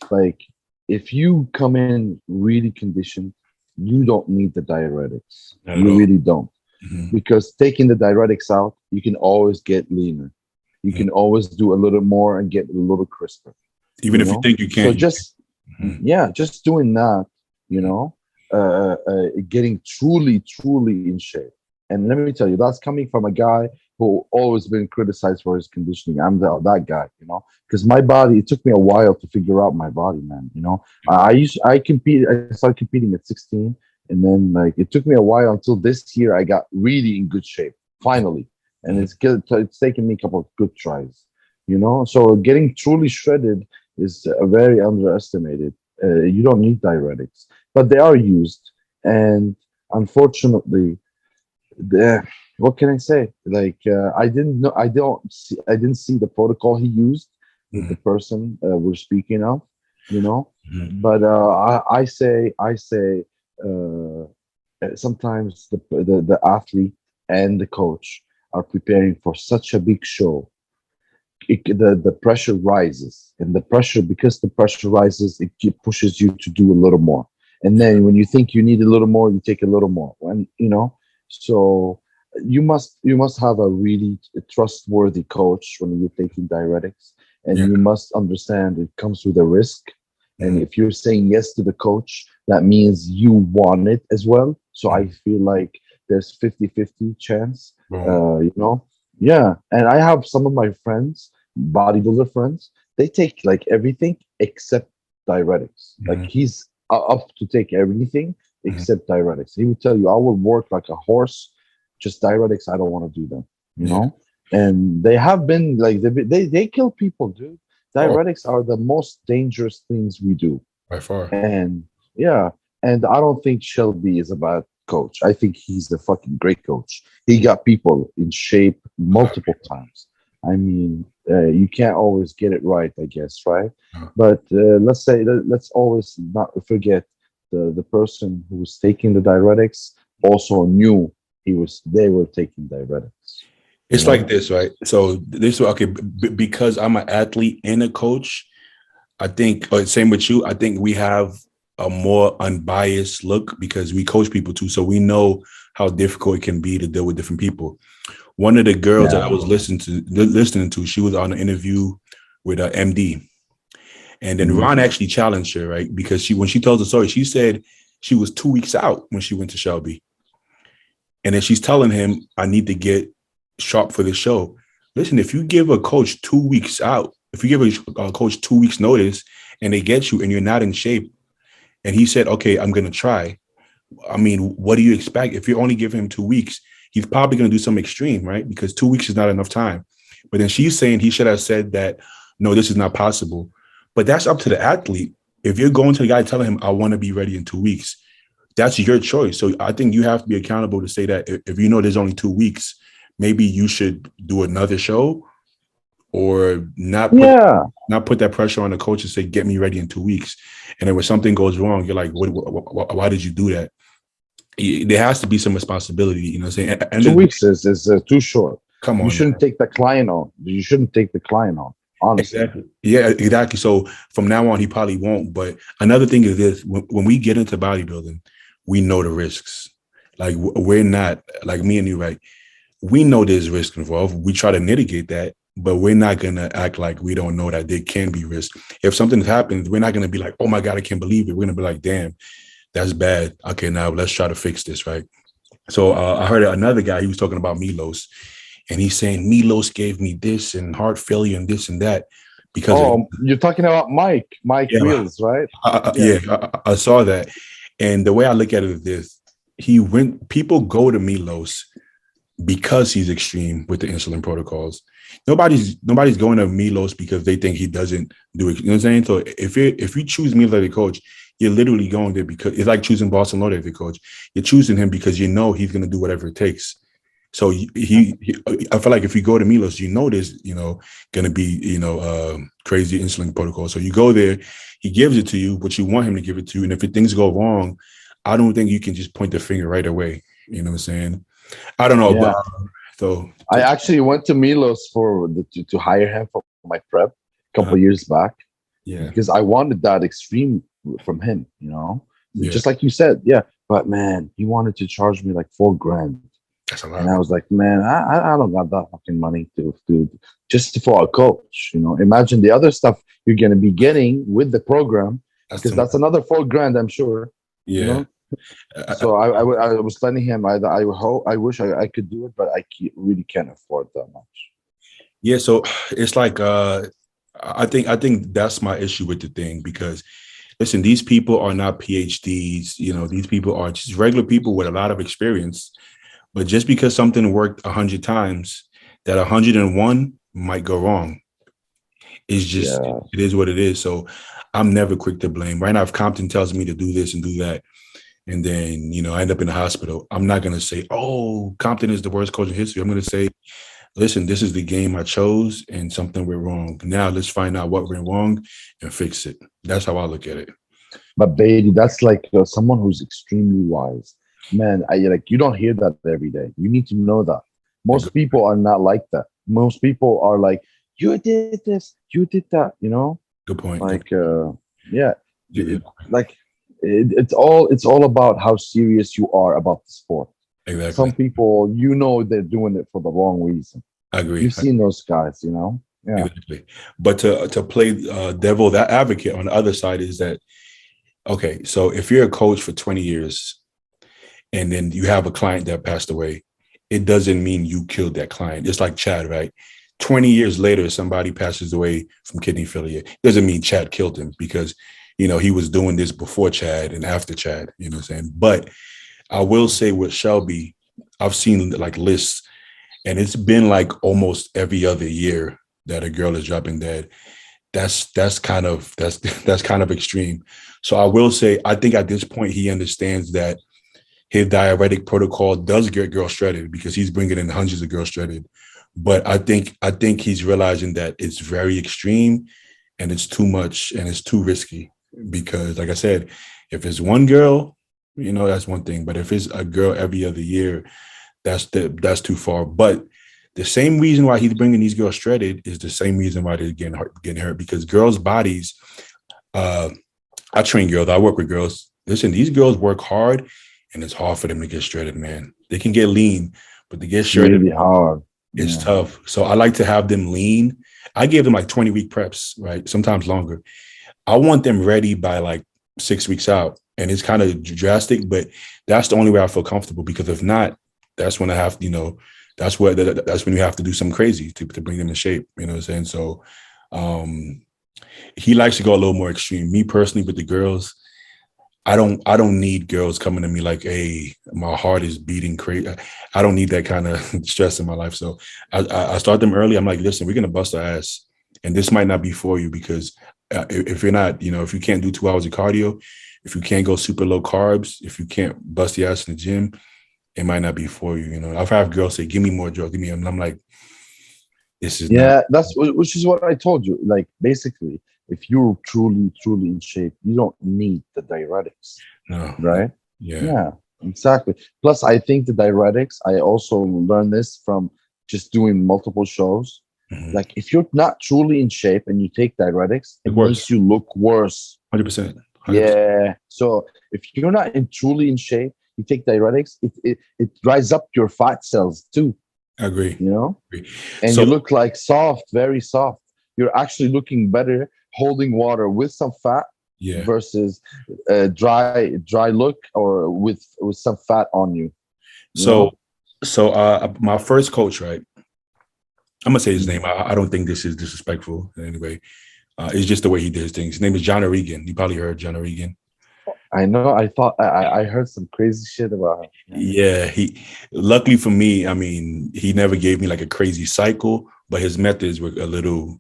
like if you come in really conditioned, you don't need the diuretics. You really don't. Mm-hmm. Because taking the diuretics out, you can always get leaner. You can always do a little more and get a little crisper. Even if you think you can't. So just, just doing that, getting truly in shape. And let me tell you, that's coming from a guy who always been criticized for his conditioning. I'm that guy, because my body, it took me a while to figure out my body, man. I started competing at 16, and then like it took me a while until this year I got really in good shape, finally. And it's taken me a couple of good tries, So getting truly shredded is very underestimated. You don't need diuretics, but they are used, and unfortunately, what can I say? Like I didn't see the protocol he used with the person we're speaking of, But I say sometimes the athlete and the coach are preparing for such a big show. The pressure rises, and because the pressure rises, it pushes you to do a little more. And then when you think you need a little more, you take a little more. So you must have a really trustworthy coach when you're taking diuretics, and you must understand it comes with a risk. And if you're saying yes to the coach, that means you want it as well. So I feel like there's 50-50 chance, Yeah. And I have some of my friends, bodybuilder friends, they take like everything except diuretics. Like he's up to take everything except diuretics. He would tell you, I will work like a horse, just diuretics, I don't want to do them, And they have been like, they kill people, dude. Diuretics are the most dangerous things we do. By far. And and I don't think Shelby is a bad coach. I think he's a fucking great coach. He got people in shape multiple times. I mean, you can't always get it right, I guess, right? But let's always not forget the person who was taking the diuretics also knew they were taking diuretics. It's like this, right? So because I'm an athlete and a coach, I think, same with you, I think we have a more unbiased look because we coach people too. So we know how difficult it can be to deal with different people. One of the girls that I was listening to, she was on an interview with MD. And then Ron actually challenged her, right? Because when she tells the story, she said she was 2 weeks out when she went to Shelby. And then she's telling him, I need to get sharp for the show. Listen, if you give a coach 2 weeks out, if you give a coach 2 weeks notice and they get you and you're not in shape, and he said, okay, I'm going to try. I mean, what do you expect? If you only give him 2 weeks, he's probably going to do something extreme, right? Because 2 weeks is not enough time. But then she's saying he should have said that, no, this is not possible. But that's up to the athlete. If you're going to the guy telling him, I want to be ready in 2 weeks, that's your choice. So I think you have to be accountable to say that if you know there's only 2 weeks, maybe you should do another show or not put that pressure on the coach and say, get me ready in 2 weeks. And then when something goes wrong, you're like, why did you do that? There has to be some responsibility, you know what I'm saying? And 2 weeks is too short. Come on. You shouldn't take the client on. You shouldn't take the client on, honestly. Exactly. Yeah, exactly. So from now on, he probably won't. But another thing is this, when we get into bodybuilding, we know the risks. Like we're not, like me and you, right? We know there's risk involved. We try to mitigate that, but we're not going to act like we don't know that there can be risk. If something happens, we're not going to be like, oh my God, I can't believe it. We're going to be like, damn, that's bad. Okay, now let's try to fix this, right? So I heard another guy, he was talking about Milos, and he's saying Milos gave me this and heart failure and this and that. Because you're talking about Mike Wheels, right? I saw that. And the way I look at it is this, people go to Milos because he's extreme with the insulin protocols. Nobody's going to Milos because they think he doesn't do it. You know what I'm saying? So if you choose Milos as a coach, you're literally going there because it's like choosing Barcelona as a coach. You're choosing him because you know he's going to do whatever it takes. So I feel like if you go to Milos, you know there's going to be crazy insulin protocol. So you go there, he gives it to you, but you want him to give it to you. And if things go wrong, I don't think you can just point the finger right away. You know what I'm saying? I don't know. Yeah. But I actually went to Milos to hire him for my prep a couple of years back. Yeah, because I wanted that extreme from him, just like you said. Yeah, but man, he wanted to charge me like $4,000. That's a lot. And I was like, man, I don't got that fucking money to just for a coach. Imagine the other stuff you're gonna be getting with the program, because that's another $4,000, I'm sure. Yeah. So I was telling him I wish I could do it, but I really can't afford that much. Yeah, so it's like I think that's my issue with the thing, because listen, these people are not PhDs. These people are just regular people with a lot of experience. But just because something worked 100 times, that 101 might go wrong. It's just It is what it is. So I'm never quick to blame. Right now, if Compton tells me to do this and do that, and then I end up in the hospital, I'm not going to say, oh, Compton is the worst coach in history. I'm going to say, listen, this is the game I chose and something went wrong. Now let's find out what went wrong and fix it. That's how I look at it. But Beatty, that's like someone who's extremely wise. Man, you don't hear that every day. You need to know that. Most people are not like that. Most people are like, you did this, you did that, Good point. Like, it's all about how serious you are about the sport. Exactly. Some people, they're doing it for the wrong reason. I agree. You've seen those guys, Yeah. Exactly. But to play devil that advocate on the other side is that, okay, so if you're a coach for 20 years and then you have a client that passed away, it doesn't mean you killed that client. It's like Chad, right? 20 years later, somebody passes away from kidney failure. It doesn't mean Chad killed him, because, he was doing this before Chad and after Chad, you know what I'm saying? But I will say with Shelby, I've seen like lists, and it's been like almost every other year that a girl is dropping dead. That's kind of extreme. So I will say, I think at this point he understands that his diuretic protocol does get girls shredded, because he's bringing in hundreds of girls shredded. But I think he's realizing that it's very extreme and it's too much and it's too risky, because like I said, if it's one girl, that's one thing. But if it's a girl every other year, that's too far. But the same reason why he's bringing these girls shredded is the same reason why they're getting hurt, because girls' bodies, I train girls, I work with girls. Listen, these girls work hard, and it's hard for them to get shredded, man. They can get lean, but to get shredded, really hard. It's tough. So I like to have them lean. I gave them like 20-week preps, right? Sometimes longer. I want them ready by like 6 weeks out. And it's kind of drastic, but that's the only way I feel comfortable, because if not, that's when I have, that's that's when you have to do something crazy to bring them in shape. You know what I'm saying? So um, he likes to go a little more extreme. Me personally, with the girls, I don't need girls coming to me like, hey, my heart is beating crazy. I don't need that kind of stress in my life. So I start them early. I'm like, listen, we're gonna bust our ass, and this might not be for you, because if you're not, if you can't do 2 hours of cardio, if you can't go super low carbs, if you can't bust the ass in the gym, it might not be for you. I've had girls say, give me more drugs, give me, and I'm like, this is not. Yeah, that's which is what I told you. Like basically, if you're truly in shape, you don't need the diuretics, No, no, right? yeah. Yeah, exactly. Plus, I think the diuretics. I also learned this from just doing multiple shows. Mhm. Like if you're not truly in shape and you take diuretics, It it works. makes you look worse. 100%. 100%. Yeah. So if you're not truly in shape, you take diuretics, it dries up your fat cells too, I agree. you know, Agree. and you So look like soft, very soft. You're actually looking better holding water with some fat yeah. versus dry look or with some fat on you, you So know? my first coach, right? I'm gonna say his Mm. name. I don't think this is disrespectful in any way. It's just the way he did his things. His name is John O'Regan. You probably heard John O'Regan. I know. I thought I heard some crazy shit about him. Yeah, he. Luckily for me, I mean, he never gave me like a crazy cycle, but his methods were a little,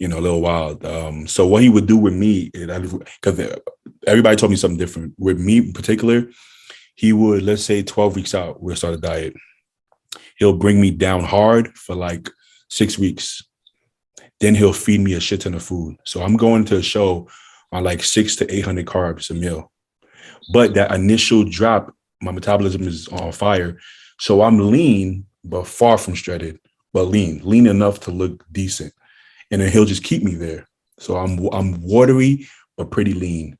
a little wild. So what he would do with me, because everybody told me something different. With me in particular, he would, let's say 12 weeks out, we'll start a diet. He'll bring me down hard for like 6 weeks. Then he'll feed me a shit ton of food. So I'm going to a show on like 600 to 800 carbs a meal. But that initial drop, my metabolism is on fire. So I'm lean, but far from shredded, but lean enough to look decent. And then he'll just keep me there. So I'm watery, but pretty lean.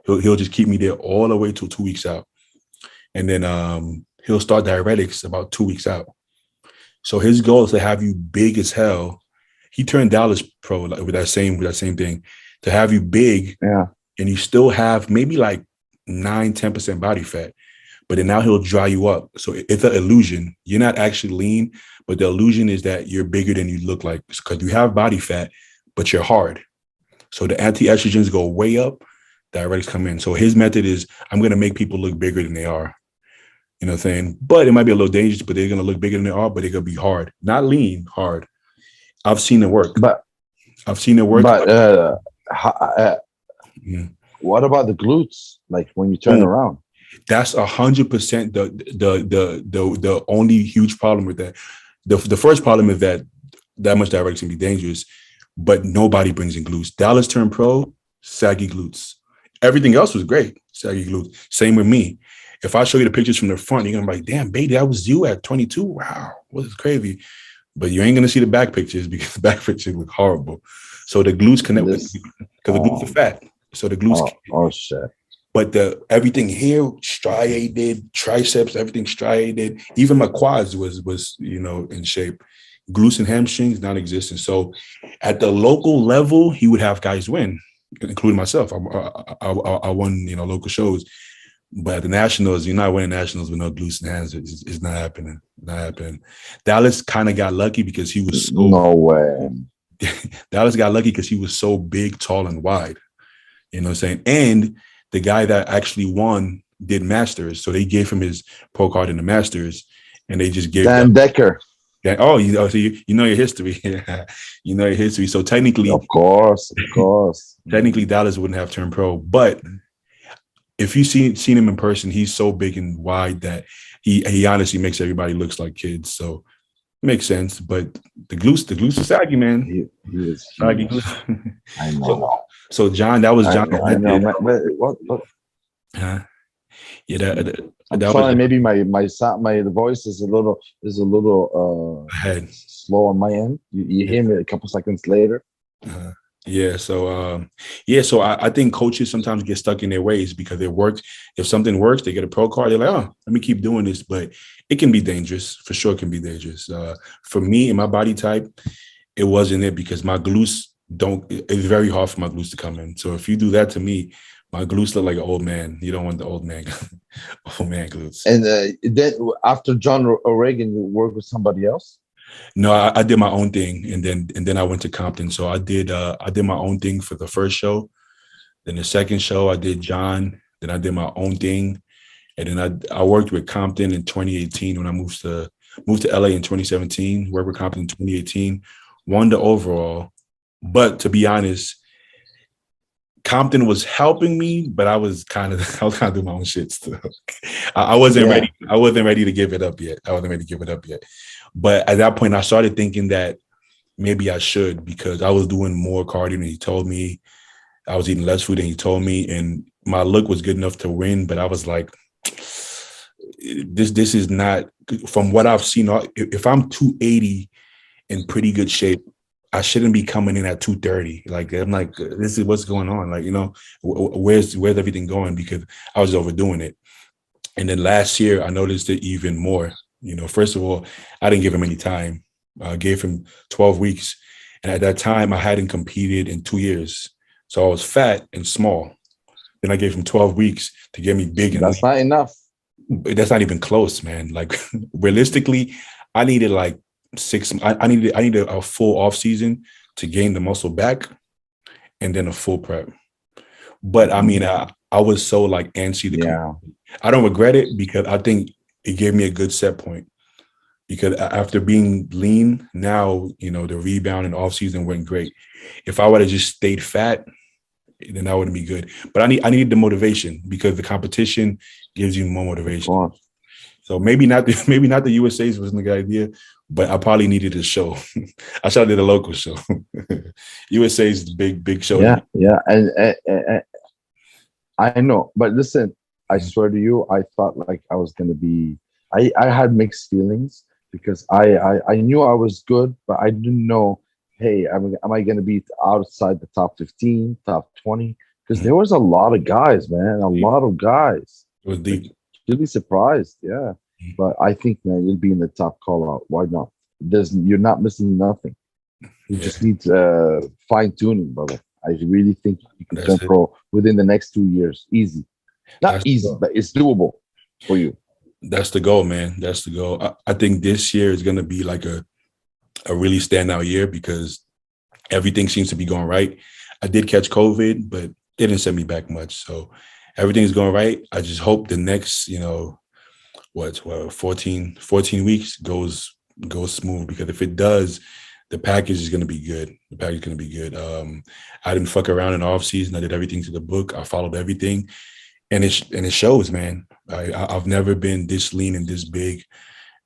He'll just keep me there all the way till 2 weeks out. And then he'll start diuretics about 2 weeks out. So his goal is to have you big as hell. He turned Dallas pro like, with that same thing, to have you big, Yeah. and you still have maybe like 9-10% body fat. But then now he'll dry you up. So it's an illusion. You're not actually lean, but the illusion is that you're bigger than you look like, because you have body fat, but you're hard. So the anti-estrogens go way up, diuretics come in. So his method is, I'm going to make people look bigger than they are. You know what I'm saying? But it might be a little dangerous, but they're going to look bigger than they are, but they're going to be hard. Not lean, hard. I've seen it work. But I've seen it work. but Mm. what about the glutes? Like when you turn Boom. around? That's 100% the only huge problem with that. The first problem is that much direct can be dangerous, but nobody brings in glutes. Dallas turned pro, saggy glutes. Everything else was great, saggy glutes. Same with me. If I show you the pictures from the front, you're gonna be like, damn, baby, that was you at 22. Wow, what is crazy. But you ain't gonna see the back pictures, because the back pictures look horrible. So the glutes connect with, This because the glutes are fat. So the glutes, oh shit. but the everything here striated, triceps, everything striated. Even my quads was in shape. Glutes and hamstrings non-existent. So at the local level, he would have guys win, including myself. I won local shows. But at the nationals, you're not winning nationals with no glutes and hands. It's not happening. Not happening. Dallas kind of got lucky because he was so. No way. Dallas got lucky because he was so big, tall, and wide. You know what I'm saying? And the guy that actually won did masters, so they gave him his pro card in the masters, and they just gave Dan that. Decker. Oh, so you know your history. You know your history. So Of course, of course. technically, Dallas wouldn't have turned pro, but if you seen him in person, he's so big and wide that he honestly makes everybody looks like kids. So it makes sense. But the glutes are saggy, man. He was Saggy huge. glutes. I know. So John, that was I John's know. I know. method. What? Yeah, I'm that was sorry. Maybe the voice is a little ahead. slow on my end. You Yeah. hear me a couple seconds later. Uh, yeah. So I think coaches sometimes get stuck in their ways because it works. If something works, they get a pro card. They're like, oh, let me keep doing this. But it can be dangerous. For sure, it can be dangerous. For me and my body type, it wasn't it, because my glutes it's very hard for my glutes to come in. So if you do that to me, my glutes look like an old man. You don't want the old man, old man glutes. And then after John O'Regan, you work with somebody else? No, I did my own thing, and then I went to Compton. So I did my own thing for the first show. Then the second show I did John. Then I did my own thing, and then I worked with Compton in 2018 when I moved to LA in 2017. Worked with Compton in 2018, won the overall. But to be honest, Compton was helping me, but I was kind of doing my own shit still. I wasn't Yeah. ready. I wasn't ready to give it up yet. But at that point, I started thinking that maybe I should, because I was doing more cardio than he told me. I was eating less food than he told me, and my look was good enough to win. But I was like, this is not, from what I've seen. If I'm 280 in pretty good shape, I shouldn't be coming in at 230. Like, I'm like, this is what's going on. Like, where's everything going? Because I was overdoing it. And then last year, I noticed it even more. First of all, I didn't give him any time. I gave him 12 weeks. And at that time, I hadn't competed in 2 years. So I was fat and small. Then I gave him 12 weeks to get me big and That's not enough. that's not even close, man. Like, realistically, I needed like 6. I needed a full off season to gain the muscle back, and then a full prep. But I mean, I was so like antsy to come. Yeah. I don't regret it, because I think it gave me a good set point. Because after being lean, now the rebound and off season went great. If I would have just stayed fat, then that wouldn't be good. But I needed the motivation, because the competition gives you more motivation. So maybe not the USA's wasn't a good idea, but I probably needed a show. I should have did a local show. USA's the big show. Yeah. And I know, but listen, I swear to you, I thought like I was gonna be. I had mixed feelings, because I knew I was good, but I didn't know. Hey, am I gonna be outside the top 15, top 20? Because there was a lot of guys, man, a lot of guys. It was Like, deep. really surprised, yeah. But I think, man, you'll be in the top call out. Why not? You're not missing nothing. You Yeah, just need fine tuning, brother. I really think you can turn that's it. pro within the next 2 years. Easy. Not That's the easy, goal. but it's doable for you. That's the goal, man. That's the goal. I think this year is gonna be like a really standout year, because everything seems to be going right. I did catch COVID, but it didn't set me back much. So everything's going right. I just hope the next, 14 weeks goes smooth, because if it does, the package is going to be good. The package is going to be good. I didn't fuck around in the off season. I did everything to the book. I followed everything, and it shows, man. I've never been this lean and this big.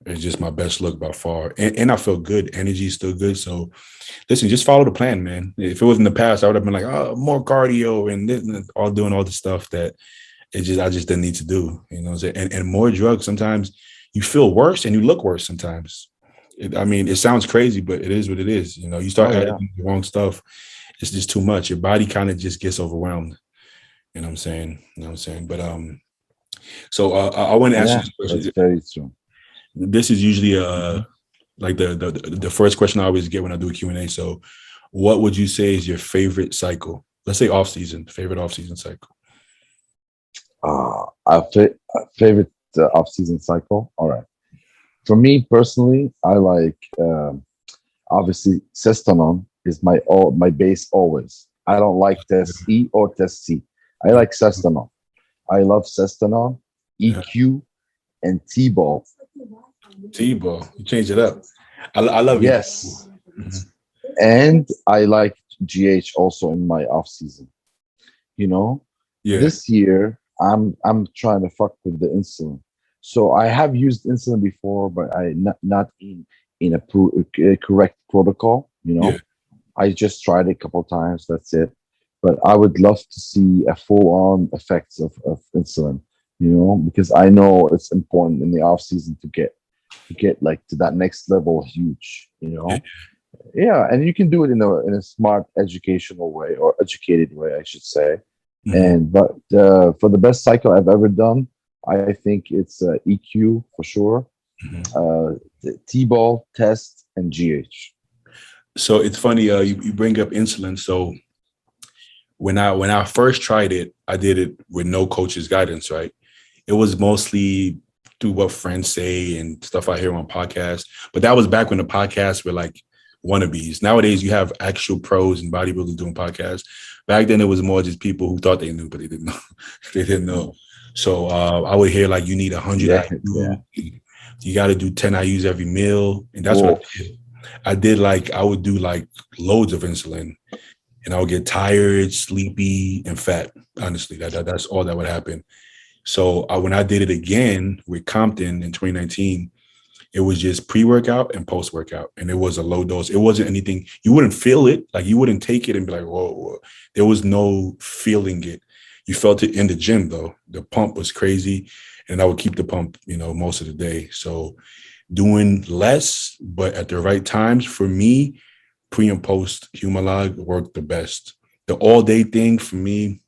It's just my best look by far, and I feel good. Energy is still good. So, listen, just follow the plan, man. If it was in the past, I would have been like, oh, more cardio and this, and all doing all the stuff that I just didn't need to do. What I'm saying? And more drugs. Sometimes you feel worse and you look worse. Sometimes, it sounds crazy, but it is what it is. You start Oh adding yeah, the wrong stuff, it's just too much. Your body kind of just gets overwhelmed. You know what I'm saying? But so I want to ask you yeah. this That's question. very true. This is usually Mhm. like the first question I always get when I do a Q&A. So what would you say is your favorite cycle? Let's say favorite off season cycle. Favorite off-season cycle. All right. For me personally, I like obviously Cestanon is my base always. I don't like test E or test C. I like Cestanon. I love Cestanon, Yeah. EQ, and T-ball. T-ball, you change it up. I love you. Yes, and I like GH also in my off season. You know, Yeah. this year I'm trying to fuck with the insulin. So I have used insulin before, but I not in a correct protocol. Yeah. I just tried it a couple of times. That's it. But I would love to see a full-on effects of insulin. Because I know it's important in the off season to get like to that next level huge. Yeah. Yeah, and you can do it in a smart educational way, or educated way, I should say. Mhm. And but for the best cycle I've ever done, I think it's EQ for sure, Mhm. uh, T-ball, test, and GH. So it's funny. You bring up insulin. So when I first tried it, I did it with no coach's guidance. Right. It was mostly through what friends say and stuff I hear on podcasts. But that was back when the podcasts were like wannabes. Nowadays, you have actual pros and bodybuilders doing podcasts. Back then, it was more just people who thought they knew, but they didn't know. They didn't know. So I would hear like you need 100 Yeah, yeah. IU. You got to do 10 IUs every meal, and that's what I Wolf. did. I would do like loads of insulin, and I would get tired, sleepy, and fat. Honestly, that's all that would happen. So when I did it again with Compton in 2019, it was just pre-workout and post-workout, and it was a low dose. It wasn't anything. You wouldn't feel it. Like you wouldn't take it and be like, whoa, whoa. There was no feeling it. You felt it in the gym though. The pump was crazy, and I would keep the pump, most of the day. So doing less, but at the right times for me, pre and post Humalog worked the best. The all day thing for me,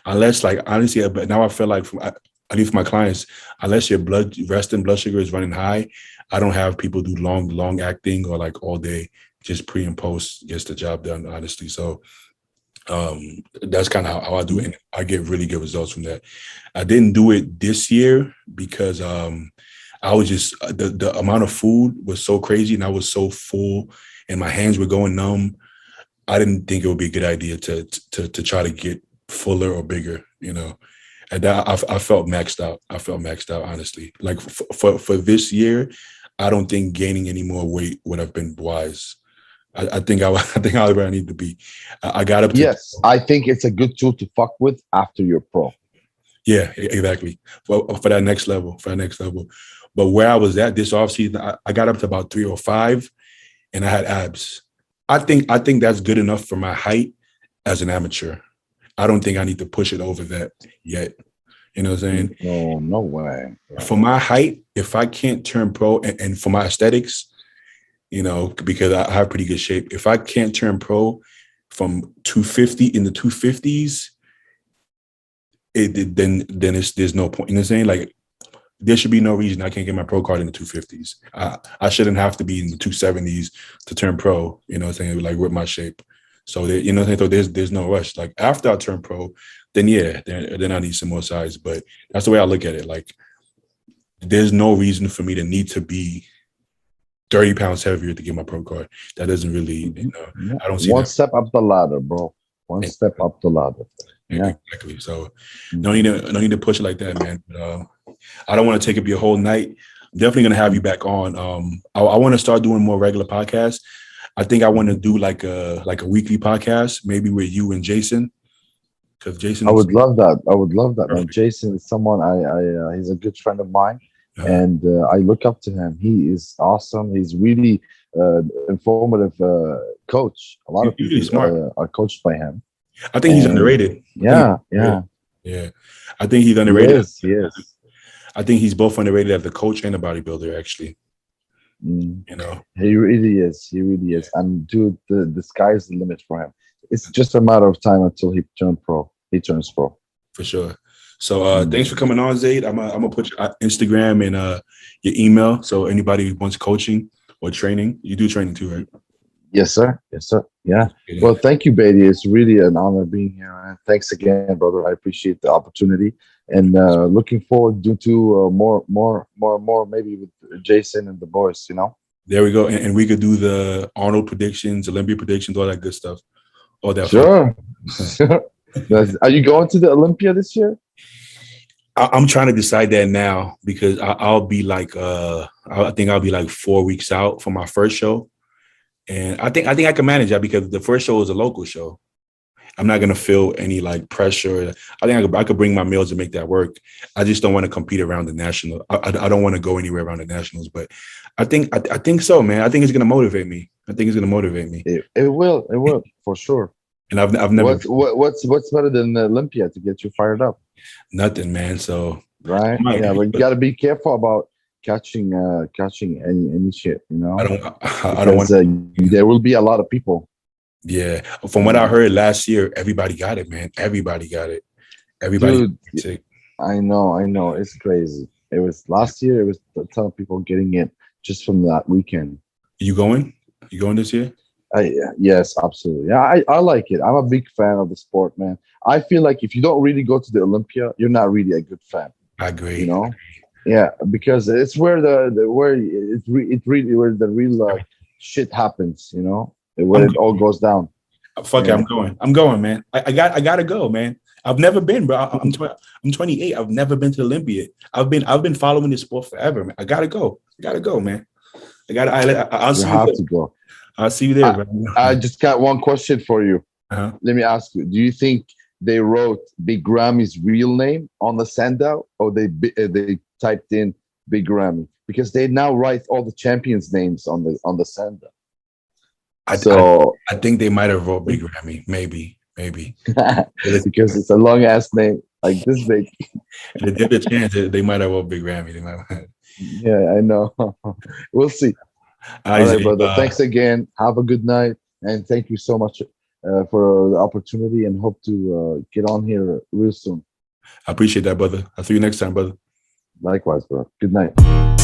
unless like honestly, but now I feel like at least for my clients, unless your resting blood sugar is running high, I don't have people do long acting or like all day. Just pre and post gets the job done, honestly. So that's kind of how I do it. And I get really good results from that. I didn't do it this year because I was just the amount of food was so crazy and I was so full and my hands were going numb. I didn't think it would be a good idea to try to get fuller or bigger, And I felt maxed out. I felt maxed out, honestly. Like for this year, I don't think gaining any more weight would have been wise. I think I think I where I need to be. I got up to Yes, I think it's a good tool to fuck with after you're pro. yeah, exactly for that next level, for that next level. But where I was at this offseason, I got up to about 305, and I had abs. I think that's good enough for my height as an amateur. I don't think I need to push it over that yet. You know what I'm saying? No, no way. Yeah. For my height, if I can't turn pro and for my aesthetics, because I have pretty good shape, if I can't turn pro from 250 in the 250s, then there's no point. You know what I'm saying? Like there should be no reason I can't get my pro card in the 250s. I shouldn't have to be in the 270s to turn pro, you know what I'm saying, like with my shape. So, you know what I'm saying? So there's no rush. Like after I turn pro, then yeah, then I need some more size. But that's the way I look at it. Like there's no reason for me to need to be 30 pounds heavier to get my pro card. That doesn't really, Yeah. I don't see One that. step up the ladder, bro. One step up the ladder. Yeah. Exactly. So no need to push it like that, man. But, I don't want to take up your whole night. I'm definitely gonna have you back on. I want to start doing more regular podcasts. I think I want to do like a weekly podcast, maybe with you and Jason, because Jason. I would love that. I would love that, man. Perfect. Jason is someone he's a good friend of mine, Uh, and I look up to him. He is awesome. He's really informative coach. A lot he's of really people smart. are coached by him. I think he's And underrated. yeah, yeah, Yeah, I think he's he underrated. is. He is. I think he's both underrated as a coach and a bodybuilder, actually. Mm. You know, He really is. He really is. And dude, the sky is the limit for him. It's just a matter of time until he turns pro. He turns pro. for sure. So thanks for Mm. coming on, Zaid. I'm gonna put your Instagram and your email. So anybody who wants coaching or training, you do training too, right? Yes, sir. Yes, sir. Yeah. Yeah. Well, thank you, Beatty. It's really an honor being here. And thanks again, brother. I appreciate the opportunity and looking forward to more, maybe with Jason and the boys, There we go. And we could do the Arnold predictions, Olympia predictions, all that good stuff. All that fun. Sure. Sure. Are you going to the Olympia this year? I'm trying to decide that now because I'll be like, I think I'll be like 4 weeks out from my first show. And I think I can manage that because the first show is a local show. I'm not gonna feel any like pressure. I think I could bring my meals and make that work. I just don't want to compete around the national. I don't want to go anywhere around the nationals. But I think so, man. I think it's gonna motivate me. I think it's gonna motivate me. It will. It will for sure. And I've never What's better than Olympia to get you fired up, nothing, man. So right? Yeah, but you got to be careful about catching any shit, I don't want. because there will be a lot of people. Yeah, from what I heard last year, everybody got it, man. Everybody got it. Everybody Dude, got sick. I know, it's crazy. It was last year. It was a ton of people getting it just from that weekend. You going? You going this year? Yes, absolutely. Yeah, I like it. I'm a big fan of the sport, man. I feel like if you don't really go to the Olympia, you're not really a good fan. I You agree. know? Yeah, because it's where the where it really where the real shit happens. You know, where I'm it all goes down. fuck it. Yeah, I'm going. I'm going, man. I gotta go, man. I've never been, bro. I'm 28. I've never been to the Olympia. I've been following this sport forever, man. I gotta go. I gotta go, man. I'll you see you have there. to go. I'll see you there, I, bro. I just got one question for you. Uh-huh. Let me ask you: do you think they wrote Big Grammy's real name on the sandow, or they typed in Big Grammy? Because they now write all the champions' names on the sandow. I, I So I think they might have wrote Big Grammy. Maybe. because it's a long ass name, like this big. There's a chance that they might have wrote Big Grammy. They might have. Yeah, I know. We'll see. All right, Isaac, brother. Thanks again. Have a good night, and thank you so much for the opportunity. And hope to get on here real soon. I appreciate that, brother. I'll see you next time, brother. Likewise, bro. Good night.